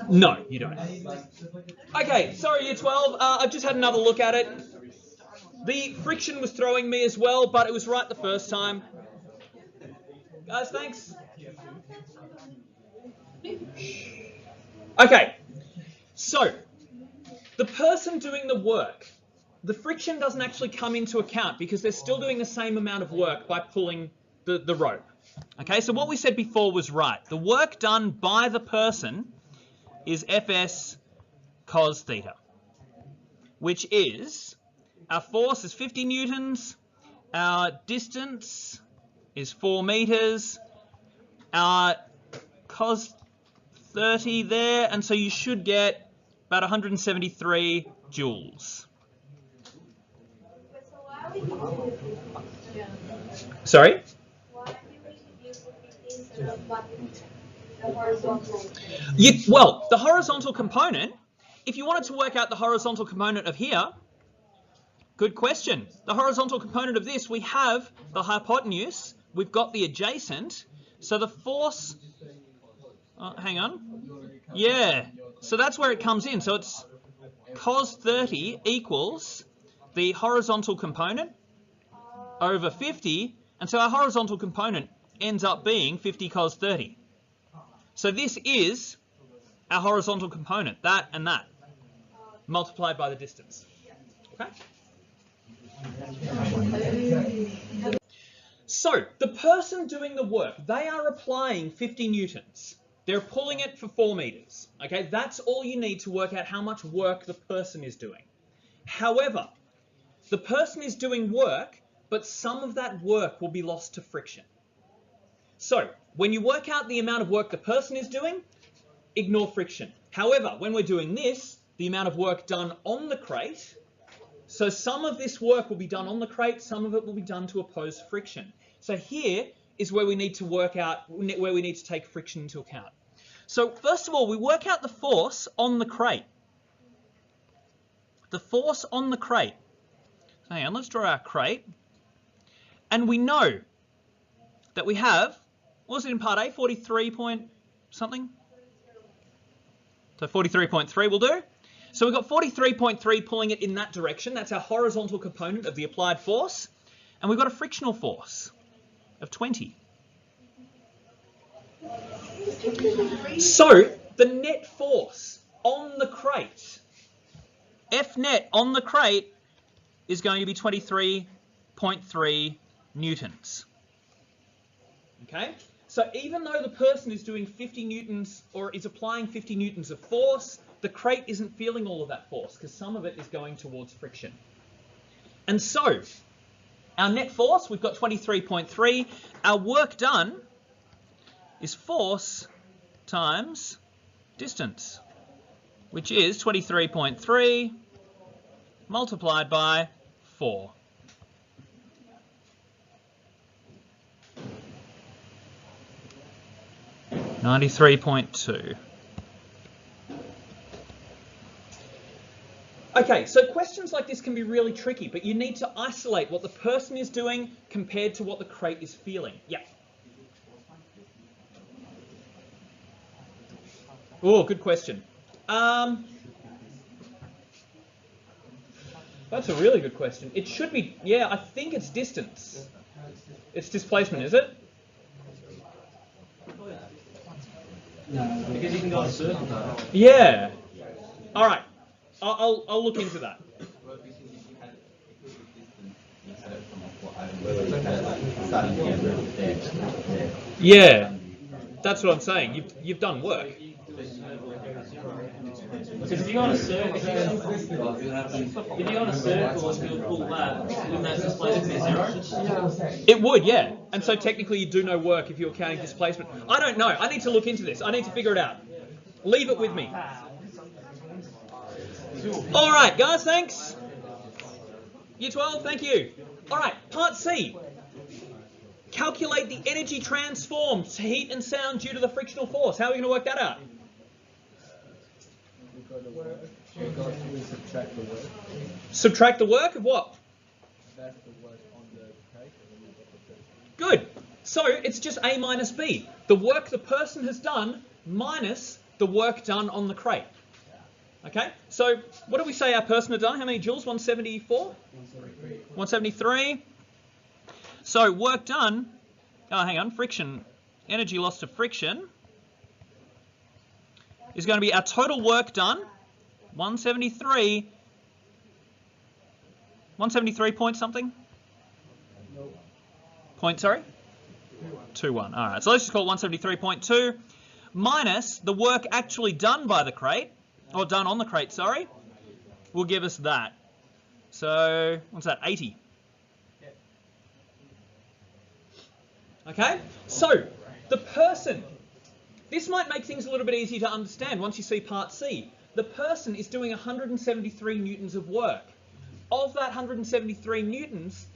No, you don't. Okay, sorry, Year 12. I've just had another look at it. The friction was throwing me as well, but it was right the first time. Guys, thanks. Okay, so the person doing the work, the friction doesn't actually come into account because they're still doing the same amount of work by pulling the rope. Okay, so what we said before was right. The work done by the person is Fs cos theta, which is, our force is 50 newtons, our distance is 4 meters, our cos 30 there, and so you should get about 173 joules. Sorry? Well, the horizontal component, if you wanted to work out the horizontal component of here, good question. The horizontal component of this, we have the hypotenuse, we've got the adjacent, so the force, hang on, yeah, so that's where it comes in. So it's cos 30 equals the horizontal component over 50, and so our horizontal component ends up being 50 cos 30. So this is our horizontal component, that and that, multiplied by the distance. Okay? So the person doing the work, they are applying 50 newtons. They're pulling it for 4 meters. Okay, that's all you need to work out how much work the person is doing. However, the person is doing work, but some of that work will be lost to friction. So when you work out the amount of work the person is doing, ignore friction. However, when we're doing this, the amount of work done on the crate, so some of this work will be done on the crate, some of it will be done to oppose friction. So here is where we need to work out, where we need to take friction into account. So first of all, we work out the force on the crate. The force on the crate. So hang on, let's draw our crate. And we know that we have, what was it in part A, 43 point something? So 43.3 will do. So we've got 43.3 pulling it in that direction. That's our horizontal component of the applied force. And we've got a frictional force of 20. So the net force on the crate, F net on the crate, is going to be 23.3 newtons. Okay? So even though the person is doing 50 newtons or is applying 50 newtons of force, the crate isn't feeling all of that force because some of it is going towards friction. And so our net force, we've got 23.3. Our work done is force times distance, which is 23.3 multiplied by 4. $93.2. Okay, so questions like this can be really tricky, but you need to isolate what the person is doing compared to what the crate is feeling. Yeah. Oh, good question. That's a really good question. It should be, yeah, I think it's distance. It's displacement, is it? No, because you can go on a circle though. Yeah. All right. I'll look into that. Yeah. That's what I'm saying. You've done work. Because if you go on a circle, if you go on a circle and you pull that, wouldn't that displacement be 0? It would, yeah. And so technically you do no work if you're counting displacement. I don't know. I need to look into this. I need to figure it out. Leave it with me. All right, guys, thanks. Year 12, thank you. All right, part C. Calculate the energy transformed to heat and sound due to the frictional force. How are we going to work that out? We've got to subtract the work. Subtract the work of what? That's the work on the crate. Good. So it's just A minus B. The work the person has done minus the work done on the crate. Okay, so what do we say our person had done? How many joules? 174? 173. So work done, oh hang on, friction, energy loss to friction is going to be our total work done, 173 point something? Point, sorry? 2.1. All right, so let's just call it 173.2 minus the work actually done by the crate, or done on the crate, sorry, will give us that. So, what's that, 80? Okay, so the person, this might make things a little bit easier to understand once you see part C. The person is doing 173 newtons of work. Of that 173 newtons,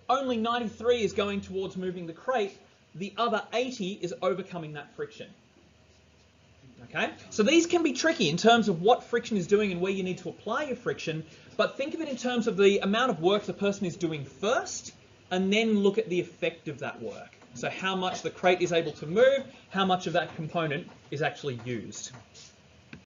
only 93 is going towards moving the crate. The other 80 is overcoming that friction. Okay, so these can be tricky in terms of what friction is doing and where you need to apply your friction, but think of it in terms of the amount of work the person is doing first, and then look at the effect of that work. So how much the crate is able to move, how much of that component is actually used.